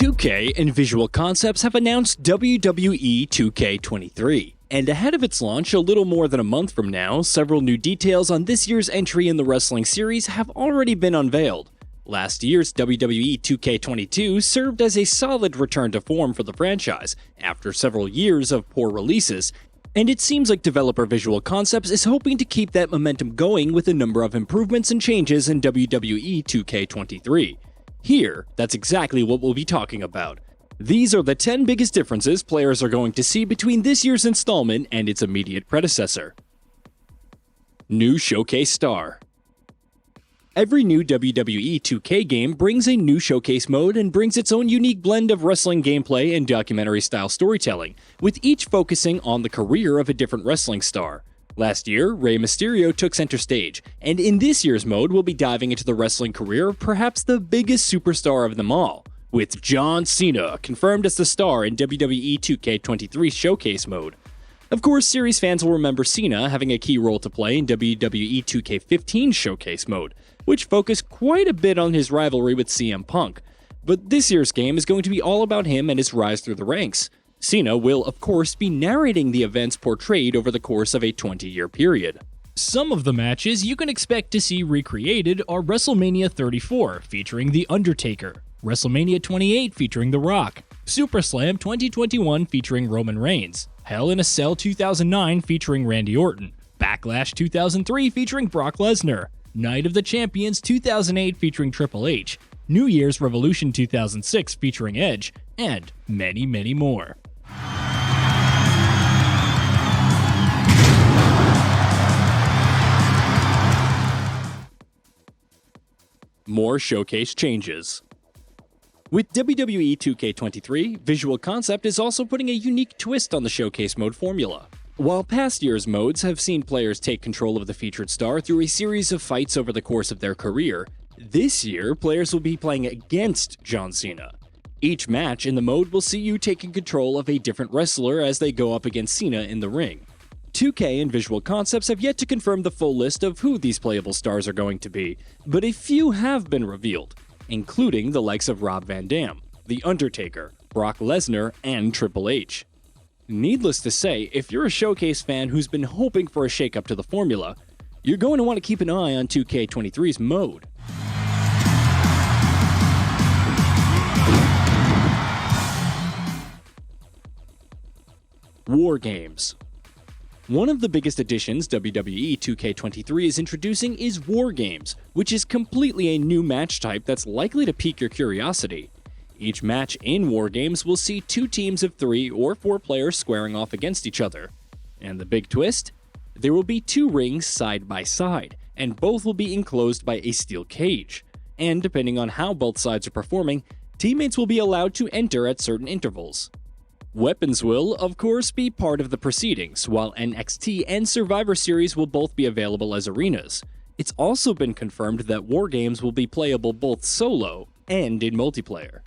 2K and Visual Concepts have announced WWE 2K23. And ahead of its launch a little more than a month from now, several new details on this year's entry in the wrestling series have already been unveiled. Last year's WWE 2K22 served as a solid return to form for the franchise, after several years of poor releases, and it seems like developer Visual Concepts is hoping to keep that momentum going with a number of improvements and changes in WWE 2K23. Here, that's exactly what we'll be talking about. These are the 10 biggest differences players are going to see between this year's installment and its immediate predecessor. New Showcase Star. Every new WWE 2K game brings a new showcase mode and brings its own unique blend of wrestling gameplay and documentary-style storytelling, with each focusing on the career of a different wrestling star. Last year, Rey Mysterio took center stage, and in this year's mode we'll be diving into the wrestling career of perhaps the biggest superstar of them all, with John Cena confirmed as the star in WWE 2K23 Showcase mode. Of course, series fans will remember Cena having a key role to play in WWE 2K15 Showcase mode, which focused quite a bit on his rivalry with CM Punk. But this year's game is going to be all about him and his rise through the ranks. Cena will, of course, be narrating the events portrayed over the course of a 20-year period. Some of the matches you can expect to see recreated are WrestleMania 34 featuring The Undertaker, WrestleMania 28 featuring The Rock, SummerSlam 2021 featuring Roman Reigns, Hell in a Cell 2009 featuring Randy Orton, Backlash 2003 featuring Brock Lesnar, Night of the Champions 2008 featuring Triple H, New Year's Revolution 2006 featuring Edge, and many, many more. More showcase changes. With WWE 2K23, Visual Concept is also putting a unique twist on the showcase mode formula. While past year's modes have seen players take control of the featured star through a series of fights over the course of their career, this year players will be playing against John Cena. Each match in the mode will see you taking control of a different wrestler as they go up against Cena in the ring. 2K and Visual Concepts have yet to confirm the full list of who these playable stars are going to be, but a few have been revealed, including the likes of Rob Van Dam, The Undertaker, Brock Lesnar, and Triple H. Needless to say, if you're a Showcase fan who's been hoping for a shakeup to the formula, you're going to want to keep an eye on 2K23's mode. War Games. One of the biggest additions WWE 2K23 is introducing is War Games, which is completely a new match type that's likely to pique your curiosity. Each match in War Games will see two teams of 3 or 4 players squaring off against each other. And the big twist? There will be 2 rings side by side, and both will be enclosed by a steel cage. And depending on how both sides are performing, teammates will be allowed to enter at certain intervals. Weapons will, of course, be part of the proceedings, while NXT and Survivor Series will both be available as arenas. It's also been confirmed that War Games will be playable both solo and in multiplayer.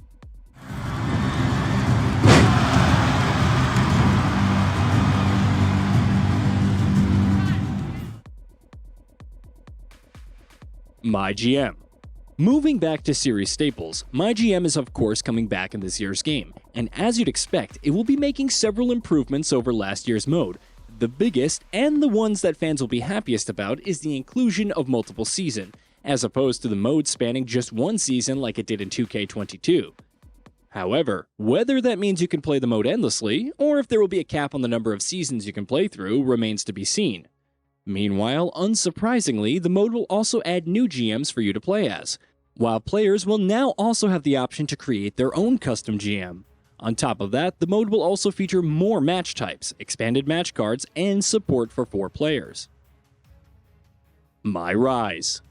MyGM. Moving back to series staples, MyGM is of course coming back in this year's game, and as you'd expect, it will be making several improvements over last year's mode. The biggest, and the ones that fans will be happiest about, is the inclusion of multiple season, as opposed to the mode spanning just one season like it did in 2K22. However, whether that means you can play the mode endlessly, or if there will be a cap on the number of seasons you can play through, remains to be seen. Meanwhile, unsurprisingly, the mode will also add new GMs for you to play as, while players will now also have the option to create their own custom GM. On top of that, the mode will also feature more match types, expanded match cards, and support for 4 players. My Rise.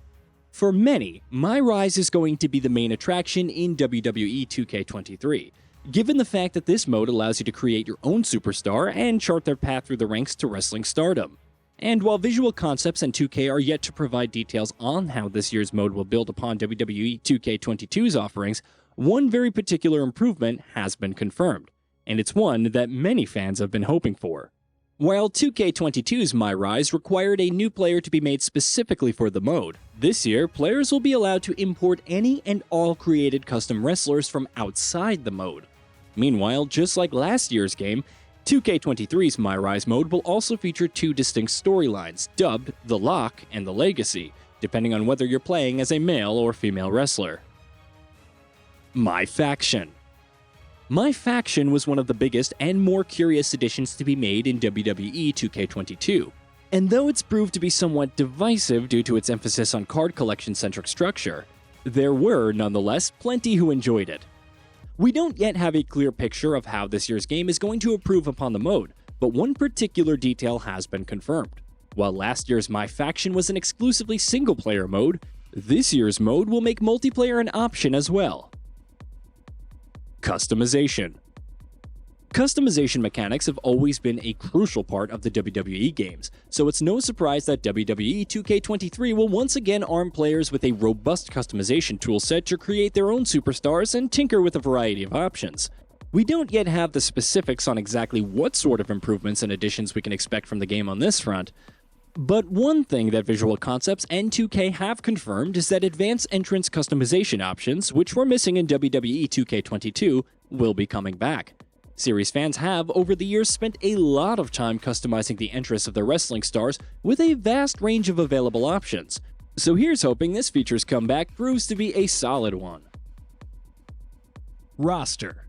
For many, My Rise is going to be the main attraction in WWE 2K23, given the fact that this mode allows you to create your own superstar and chart their path through the ranks to wrestling stardom. And while Visual Concepts and 2K are yet to provide details on how this year's mode will build upon WWE 2K22's offerings, one very particular improvement has been confirmed, and it's one that many fans have been hoping for. While 2K22's My Rise required a new player to be made specifically for the mode, this year players will be allowed to import any and all created custom wrestlers from outside the mode. Meanwhile, just like last year's game, 2K23's My Rise mode will also feature two distinct storylines, dubbed The Lock and The Legacy, depending on whether you're playing as a male or female wrestler. My Faction. My Faction was one of the biggest and more curious additions to be made in WWE 2K22, and though it's proved to be somewhat divisive due to its emphasis on card collection-centric structure, there were, nonetheless, plenty who enjoyed it. We don't yet have a clear picture of how this year's game is going to improve upon the mode, but one particular detail has been confirmed. While last year's My Faction was an exclusively single-player mode, this year's mode will make multiplayer an option as well. Customization. Customization mechanics have always been a crucial part of the WWE games, so it's no surprise that WWE 2K23 will once again arm players with a robust customization toolset to create their own superstars and tinker with a variety of options. We don't yet have the specifics on exactly what sort of improvements and additions we can expect from the game on this front, but one thing that Visual Concepts and 2K have confirmed is that advanced entrance customization options, which were missing in WWE 2K22, will be coming back. Series fans have, over the years, spent a lot of time customizing the entrance of their wrestling stars with a vast range of available options. So here's hoping this feature's comeback proves to be a solid one. Roster.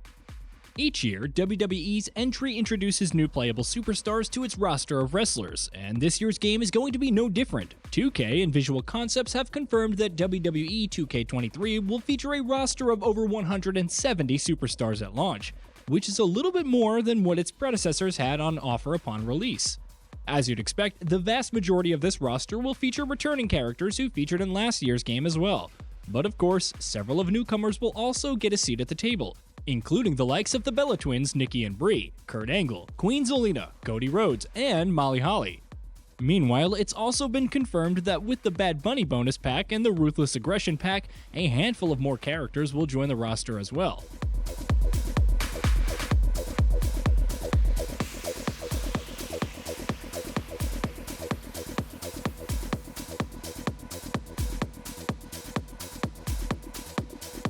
Each year, WWE's entry introduces new playable superstars to its roster of wrestlers, and this year's game is going to be no different. 2K and Visual Concepts have confirmed that WWE 2K23 will feature a roster of over 170 superstars at launch, which is a little bit more than what its predecessors had on offer upon release. As you'd expect, the vast majority of this roster will feature returning characters who featured in last year's game as well. But of course, several of newcomers will also get a seat at the table, including the likes of the Bella Twins Nikki and Brie, Kurt Angle, Queen Zelina, Cody Rhodes, and Molly Holly. Meanwhile, it's also been confirmed that with the Bad Bunny bonus pack and the Ruthless Aggression pack, a handful of more characters will join the roster as well.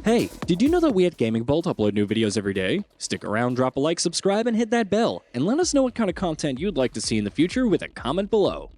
Hey, did you know that we at GamingBolt upload new videos every day? Stick around, drop a like, subscribe, and hit that bell, and let us know what kind of content you'd like to see in the future with a comment below.